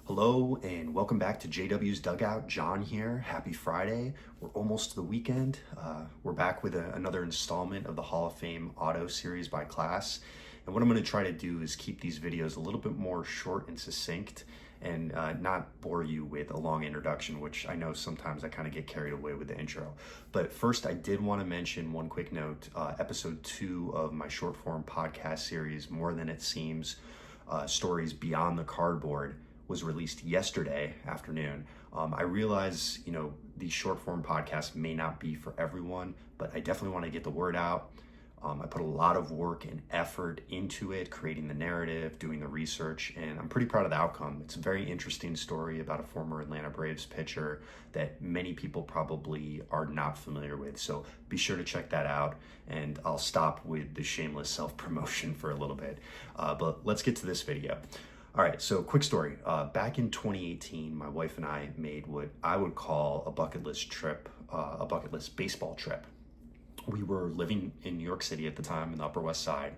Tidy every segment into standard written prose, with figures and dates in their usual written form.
Hello and welcome back to JW's Dugout. John here. Happy Friday. We're almost to the weekend. We're back with another installment of the Hall of Fame Auto Series by class. And what I'm going to try to do is keep these videos a little bit more short and succinct and not bore you with a long introduction, which I know sometimes I kind of get carried away with the intro. But first, I did want to mention one quick note. Episode 2 of my short form podcast series, More Than It Seems, Stories Beyond the Cardboard, was released yesterday afternoon. I realize, these short form podcasts may not be for everyone, but I definitely want to get the word out. I put a lot of work and effort into it, creating the narrative, doing the research, and I'm pretty proud of the outcome. It's a very interesting story about a former Atlanta Braves pitcher that many people probably are not familiar with. So be sure to check that out, and I'll stop with the shameless self-promotion for a little bit. But let's get to this video. All right, so quick story. Back in 2018, my wife and I made what I would call a bucket list trip, a bucket list baseball trip. We were living in New York City at the time in the Upper West Side.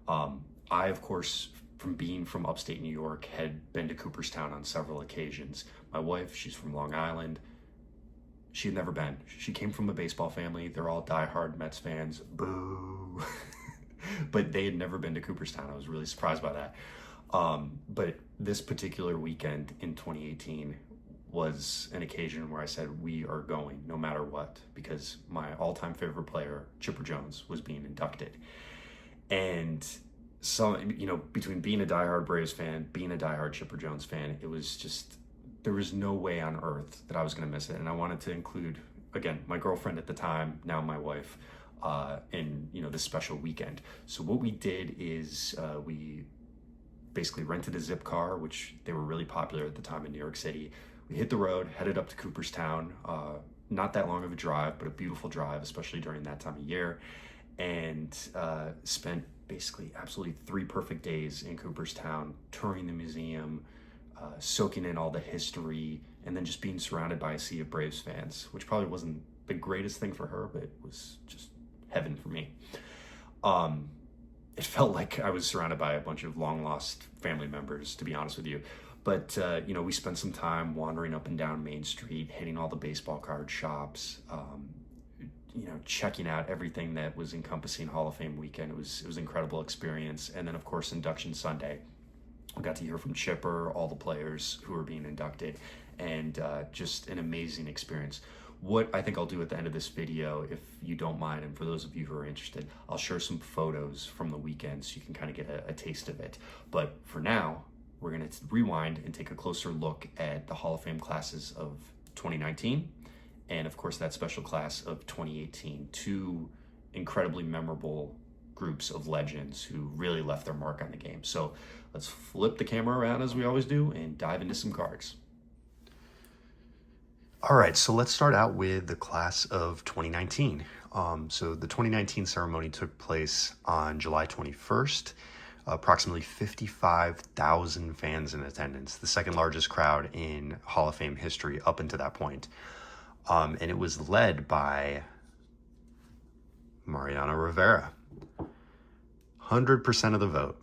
I, of course, from being from upstate New York, had been to Cooperstown on several occasions. My wife, she's from Long Island. She had never been. She came from a baseball family. They're all diehard Mets fans. Boo. But they had never been to Cooperstown. I was really surprised by that. But this particular weekend in 2018 was an occasion where I said, we are going no matter what, because my all-time favorite player, Chipper Jones, was being inducted. And between being a diehard Braves fan, being a diehard Chipper Jones fan, it was just, there was no way on earth that I was going to miss it. And I wanted to include, again, my girlfriend at the time, now my wife, in, this special weekend. So what we did is, we basically rented a zip car, which they were really popular at the time in New York City. We hit the road, headed up to Cooperstown, not that long of a drive, but a beautiful drive, especially during that time of year, and spent basically absolutely 3 perfect days in Cooperstown, touring the museum, soaking in all the history, and then just being surrounded by a sea of Braves fans, which probably wasn't the greatest thing for her, but it was just heaven for me. It felt like I was surrounded by a bunch of long lost family members, to be honest with you. But, we spent some time wandering up and down Main Street, hitting all the baseball card shops, checking out everything that was encompassing Hall of Fame weekend. It was an incredible experience. And then, of course, Induction Sunday. I got to hear from Chipper, all the players who were being inducted, and just an amazing experience. What I think I'll do at the end of this video, if you don't mind, and for those of you who are interested, I'll share some photos from the weekend so you can kind of get a taste of it. But for now, we're going to rewind and take a closer look at the Hall of Fame classes of 2019 and, of course, that special class of 2018. 2 incredibly memorable groups of legends who really left their mark on the game. So let's flip the camera around as we always do and dive into some cards. All right, so let's start out with the class of 2019. So the 2019 ceremony took place on July 21st. Approximately 55,000 fans in attendance, the second largest crowd in Hall of Fame history up until that point. And it was led by Mariano Rivera. 100% of the vote.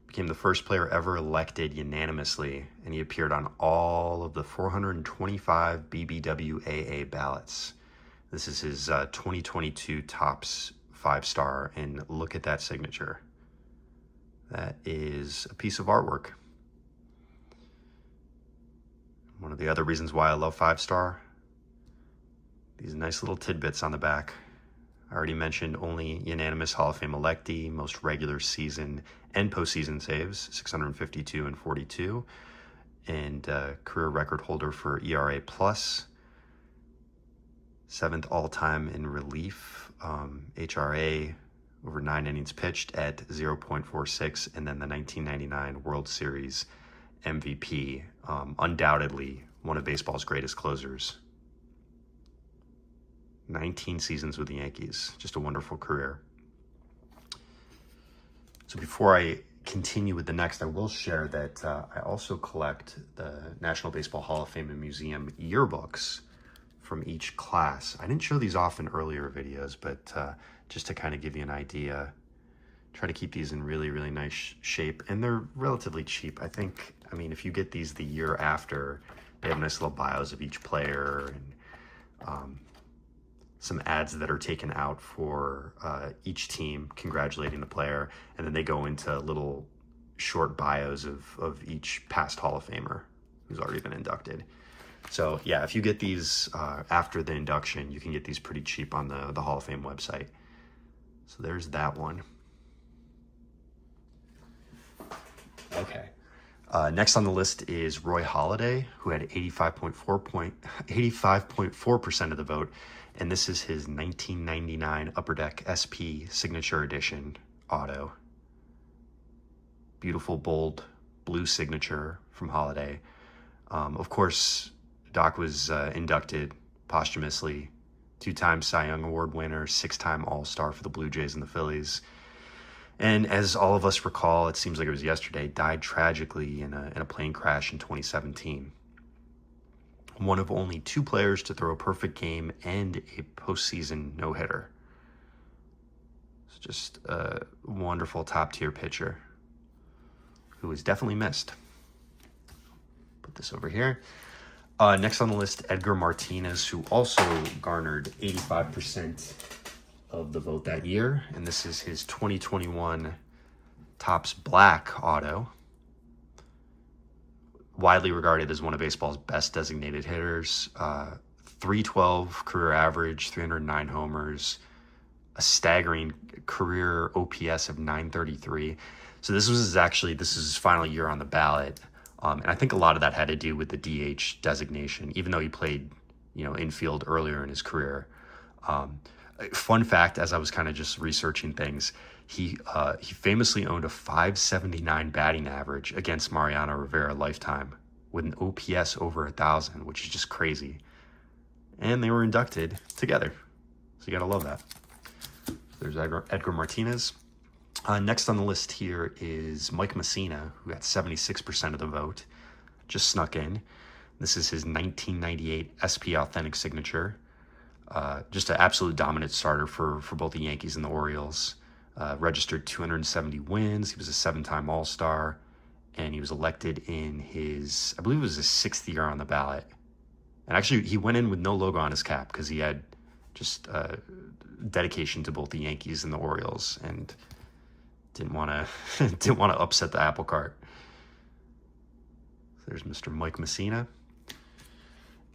Became the first player ever elected unanimously, and he appeared on all of the 425 BBWAA ballots. This is his 2022 Topps 5-star, and look at that signature. That is a piece of artwork. One of the other reasons why I love 5-star, these nice little tidbits on the back. I already mentioned only unanimous Hall of Fame electee, most regular season and postseason saves, 652 and 42, and career record holder for ERA plus, 7th all-time in relief, HRA over 9 innings pitched at 0.46, and then the 1999 World Series MVP, undoubtedly one of baseball's greatest closers. 19 seasons with the Yankees, just a wonderful career. So before I continue with the next, I will share that I also collect the National Baseball Hall of Fame and Museum yearbooks from each class. I didn't show these off in earlier videos, but just to kind of give you an idea, try to keep these in really, really nice shape, and they're relatively cheap. I think I mean, if you get these the year after, they have nice little bios of each player and some ads that are taken out for each team congratulating the player, and then they go into little short bios of each past Hall of Famer who's already been inducted. So yeah, if you get these after the induction, you can get these pretty cheap on the Hall of Fame website. So there's that one. Okay. Next on the list is Roy Halladay, who had 85.4% of the vote, and this is his 1999 Upper Deck SP Signature Edition auto. Beautiful, bold, blue signature from Halladay. Of course, Doc was inducted posthumously, 2-time Cy Young Award winner, 6-time All-Star for the Blue Jays and the Phillies. And as all of us recall, it seems like it was yesterday, died tragically in a plane crash in 2017. One of only 2 players to throw a perfect game and a postseason no-hitter. It's just a wonderful top-tier pitcher who was definitely missed. Put this over here. Next on the list, Edgar Martinez, who also garnered 85% of the vote that year, and this is his 2021 Topps Black auto. Widely regarded as one of baseball's best designated hitters. 312 career average, 309 homers, a staggering career OPS of 933. So this is his final year on the ballot. And I think a lot of that had to do with the DH designation, even though he played, infield earlier in his career. Fun fact, as I was kind of just researching things, he famously owned a 579 batting average against Mariano Rivera lifetime with an OPS over 1,000, which is just crazy. And they were inducted together. So you got to love that. There's Edgar Martinez. Next on the list here is Mike Mussina, who got 76% of the vote, just snuck in. This is his 1998 SP Authentic signature. Just an absolute dominant starter for both the Yankees and the Orioles. Registered 270 wins. He was a 7-time All-Star, and he was elected in his, I believe it was his 6th year on the ballot. And actually, he went in with no logo on his cap because he had just dedication to both the Yankees and the Orioles, and didn't want to upset the apple cart. There's Mr. Mike Mussina.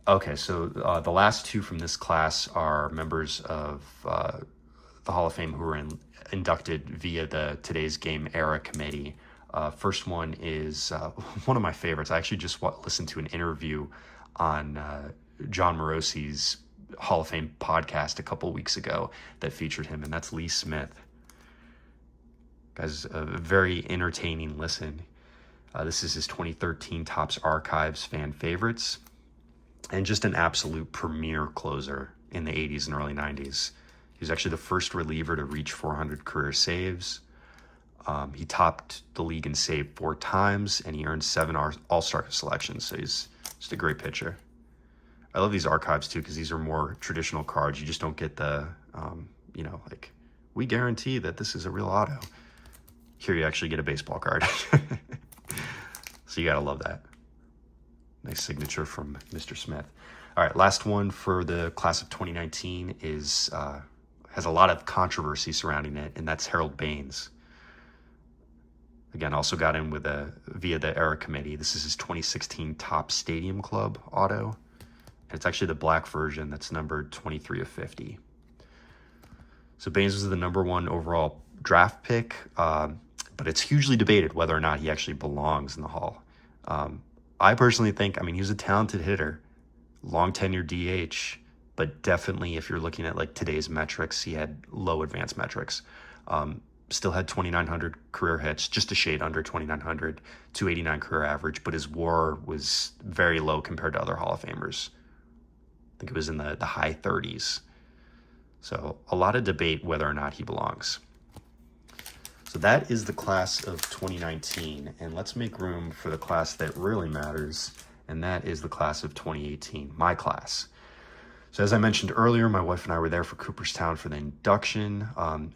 Okay, so the last 2 from this class are members of the Hall of Fame who were inducted via the Today's Game Era Committee. First one is one of my favorites. I actually just listened to an interview on John Morosi's Hall of Fame podcast a couple weeks ago that featured him, and that's Lee Smith. Guys, a very entertaining listen. This is his 2013 Topps Archives fan favorites, and just an absolute premier closer in the 80s and early 90s. He was actually the first reliever to reach 400 career saves. He topped the league in save 4 times, and he earned 7 All-Star selections, so he's just a great pitcher. I love these archives, too, because these are more traditional cards. You just don't get the, we guarantee that this is a real auto. Here you actually get a baseball card. So you got to love that. Nice signature from Mr. Smith. All right, last one for the class of 2019 is has a lot of controversy surrounding it, and that's Harold Baines. Again, also got in via the Era Committee. This is his 2016 Topps Stadium Club auto. And it's actually the black version that's numbered 23 of 50. So Baines was the number 1 overall draft pick, but it's hugely debated whether or not he actually belongs in the Hall. I personally think, he was a talented hitter, long tenure DH, but definitely if you're looking at like today's metrics, he had low advanced metrics. Still had 2,900 career hits, just a shade under 2,900, 289 career average, but his WAR was very low compared to other Hall of Famers. I think it was in the high 30s. So a lot of debate whether or not he belongs. So that is the class of 2019, and let's make room for the class that really matters, and that is the class of 2018, my class. So as I mentioned earlier, my wife and I were there for Cooperstown for the induction.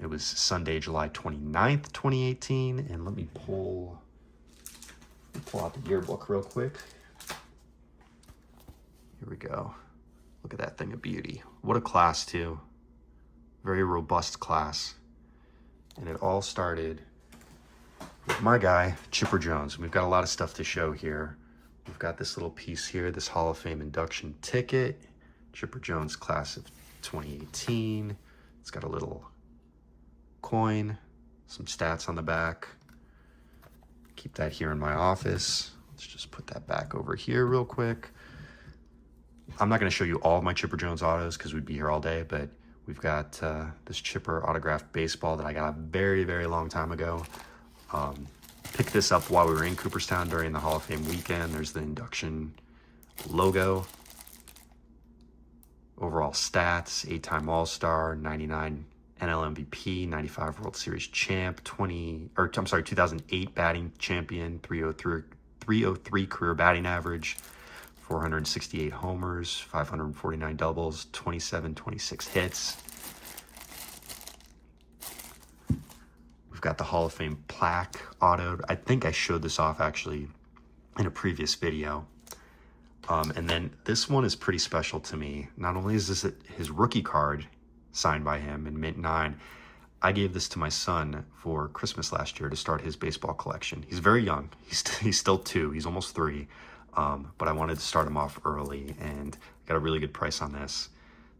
It was Sunday, July 29th, 2018, and let me pull Pull out the yearbook real quick. Here we go. Look at that thing of beauty. What a class, too. Very robust class. And it all started with my guy, Chipper Jones. We've got a lot of stuff to show here. We've got this little piece here, this Hall of Fame induction ticket. Chipper Jones class of 2018. It's got a little coin, some stats on the back. Keep that here in my office. Let's just put that back over here real quick. I'm not going to show you all of my Chipper Jones autos because we'd be here all day, but we've got this Chipper autographed baseball that I got a very, very long time ago. Picked this up while we were in Cooperstown during the Hall of Fame weekend. There's the induction logo. Overall stats, 8-time All-Star, 99 NL MVP, 95 World Series champ, 2008 batting champion, 303 career batting average, 468 homers, 549 doubles, 26 hits. We've got the Hall of Fame plaque autoed. I think I showed this off actually in a previous video. And then this one is pretty special to me. Not only is this his rookie card signed by him in mint 9, I gave this to my son for Christmas last year to start his baseball collection. He's very young. He's still 2. He's almost 3. But I wanted to start him off early and got a really good price on this.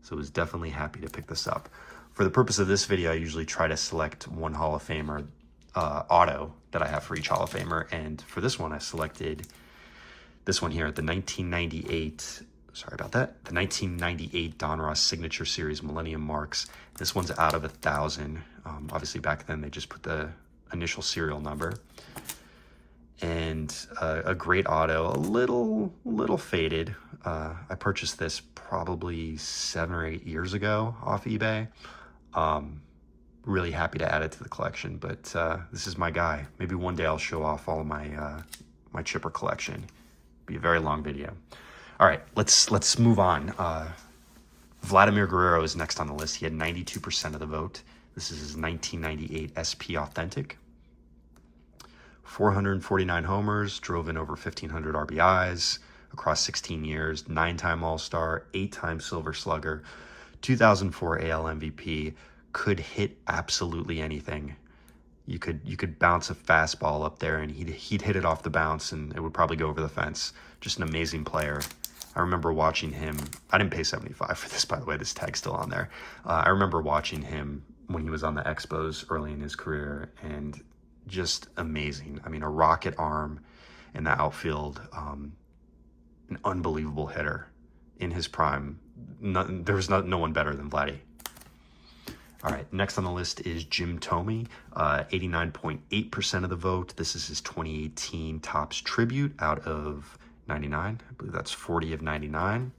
So I was definitely happy to pick this up. For the purpose of this video, I usually try to select one Hall of Famer auto that I have for each Hall of Famer. And for this one, I selected this one here, the 1998, sorry about that, the 1998 Don Ross Signature Series Millennium Marks. This one's out of 1,000. Obviously, back then, they just put the initial serial number. And a great auto, a little faded. I purchased this probably 7 or 8 years ago off eBay. Really happy to add it to the collection, but this is my guy. Maybe one day I'll show off all of my my Chipper collection. Be a very long video. All right, let's move on. Vladimir Guerrero is next on the list. He had 92% of the vote. This is his 1998 SP Authentic. 449 homers, drove in over 1,500 RBIs across 16 years, 9-time All-Star, 8-time Silver Slugger, 2004 AL MVP, could hit absolutely anything. You could bounce a fastball up there and he'd hit it off the bounce and it would probably go over the fence. Just an amazing player. I remember watching him. I didn't pay $75 for this, by the way. This tag's still on there. I remember watching him when he was on the Expos early in his career, and just amazing. I mean, a rocket arm in the outfield, an unbelievable hitter in his prime. There's no one better than Vladdy. All right, next on the list is Jim Thome, 89.8% of the vote. This is his 2018 Topps Tribute out of 99. I believe that's 40 of 99.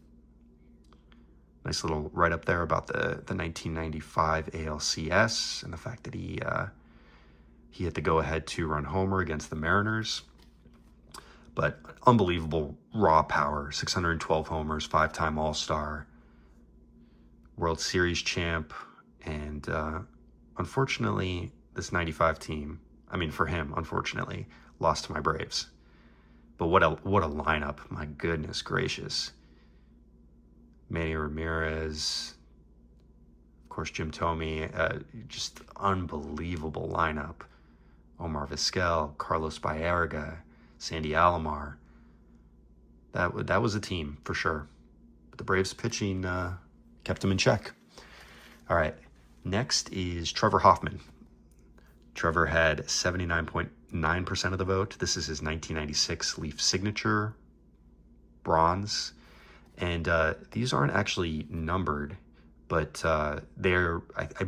Nice little write up there about the 1995 ALCS and the fact that he hit the go-ahead 2-run homer against the Mariners. But unbelievable raw power, 612 homers, 5-time All-Star, World Series champ, and unfortunately, this 95 team, I mean for him, unfortunately, lost to my Braves. But what a lineup, my goodness gracious. Manny Ramirez, of course, Jim Thome, just unbelievable lineup. Omar Vizquel, Carlos Baerga, Sandy Alomar. That was a team for sure. But the Braves pitching kept them in check. All right, next is Trevor Hoffman. Trevor had 79.9% of the vote. This is his 1996 Leaf Signature bronze. And these aren't actually numbered, but I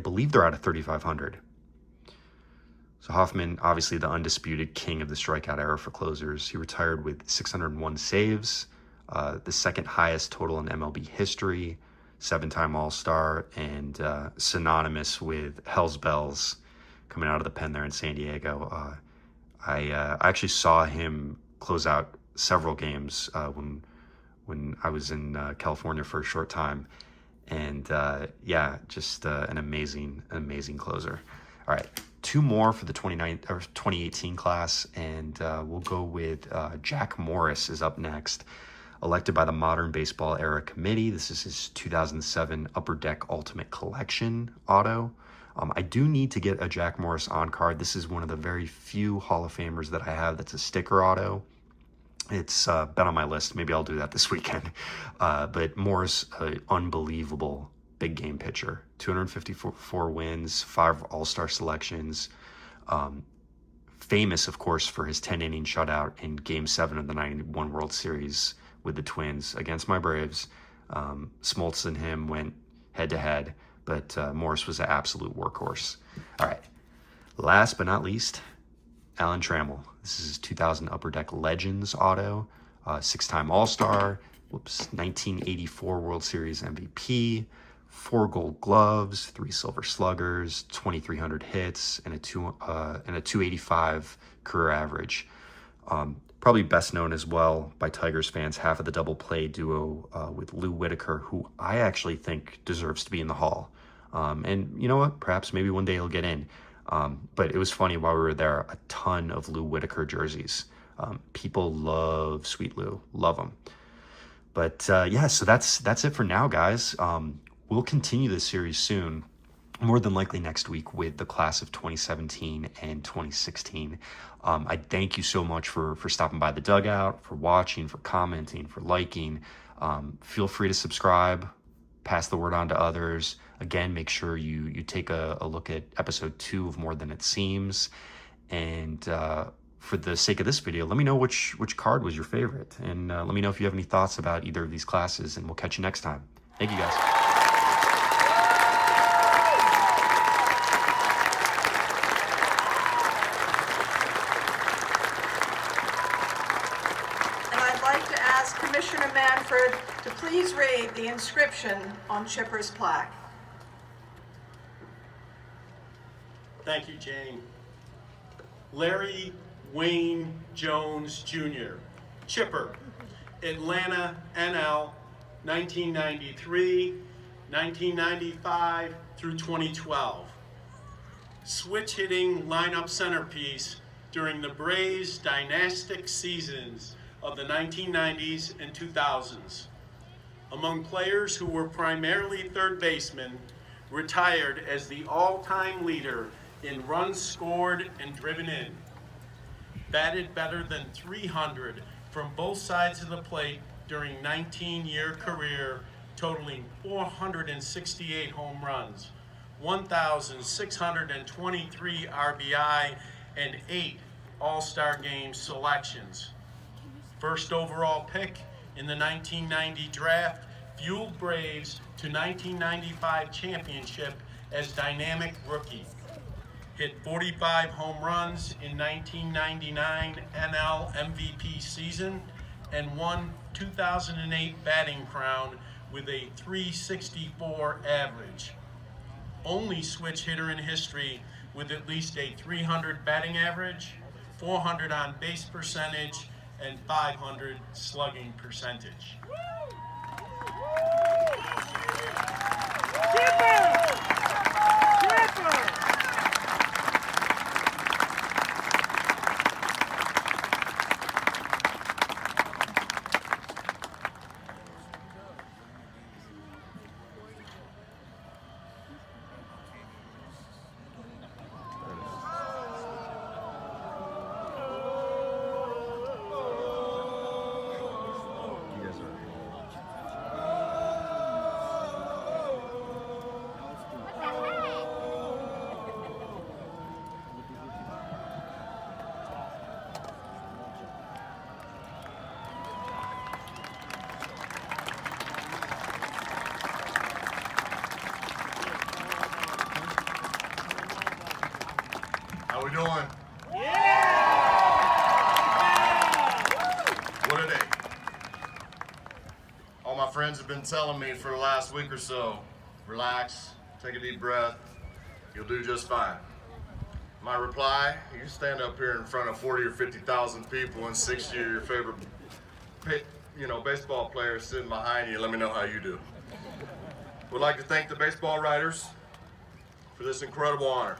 believe they're out of 3,500. So Hoffman, obviously the undisputed king of the strikeout era for closers. He retired with 601 saves, the second highest total in MLB history, 7-time All-Star, and synonymous with Hell's Bells coming out of the pen there in San Diego. I actually saw him close out several games when I was in California for a short time. And yeah, just an amazing closer. All right, two more for the 2018 class, and we'll go with Jack Morris is up next, elected by the Modern Baseball Era Committee. This is his 2007 Upper Deck Ultimate Collection auto. I do need to get a Jack Morris on card. This is one of the very few Hall of Famers that I have that's a sticker auto. It's been on my list. Maybe I'll do that this weekend. But Morris, unbelievable big game pitcher. 254 wins, 5 All-Star selections. Famous, of course, for his 10-inning shutout in Game 7 of the 91 World Series with the Twins against my Braves. Smoltz and him went head-to-head, but Morris was an absolute workhorse. All right. Last but not least, Alan Trammell. This is his 2000 Upper Deck Legends auto. 6-time All-Star. 1984 World Series MVP. 4 Gold Gloves, 3 Silver Sluggers, 2,300 hits, and a 285 career average. Probably best known as well by Tigers fans, half of the double play duo with Lou Whitaker, who I actually think deserves to be in the Hall. And you know what? Perhaps maybe one day he'll get in. But it was funny while we were there, a ton of Lou Whitaker jerseys. People love Sweet Lou, love him. But yeah, so that's it for now, guys. We'll continue this series soon, more than likely next week, with the class of 2017 and 2016. I thank you so much for stopping by the dugout, for watching, for commenting, for liking. Feel free to subscribe, pass the word on to others. Again, make sure you take a look at episode 2 of More Than It Seems. And for the sake of this video, let me know which card was your favorite. And let me know if you have any thoughts about either of these classes, and we'll catch you next time. Thank you, guys. Commissioner Manfred to please read the inscription on Chipper's plaque. Thank you, Jane. Larry Wayne Jones, Jr., Chipper, Atlanta, NL, 1993, 1995 through 2012. Switch hitting lineup centerpiece during the Braves' dynastic seasons of the 1990s and 2000s. Among players who were primarily third basemen, retired as the all-time leader in runs scored and driven in. Batted better than 300 from both sides of the plate during 19-year career, totaling 468 home runs, 1,623 RBI, and 8 All-Star Game selections. First overall pick in the 1990 draft, fueled Braves to 1995 championship as dynamic rookie. Hit 45 home runs in 1999 NL MVP season and won 2008 batting crown with a .364 average. Only switch hitter in history with at least a .300 batting average, 400 on base percentage, and .500 slugging percentage. How we doing? Yeah! What a day. All my friends have been telling me for the last week or so, relax, take a deep breath, you'll do just fine. My reply, you stand up here in front of 40 or 50,000 people and 60 of your favorite baseball players sitting behind you, let me know how you do. Would like to thank the baseball writers for this incredible honor.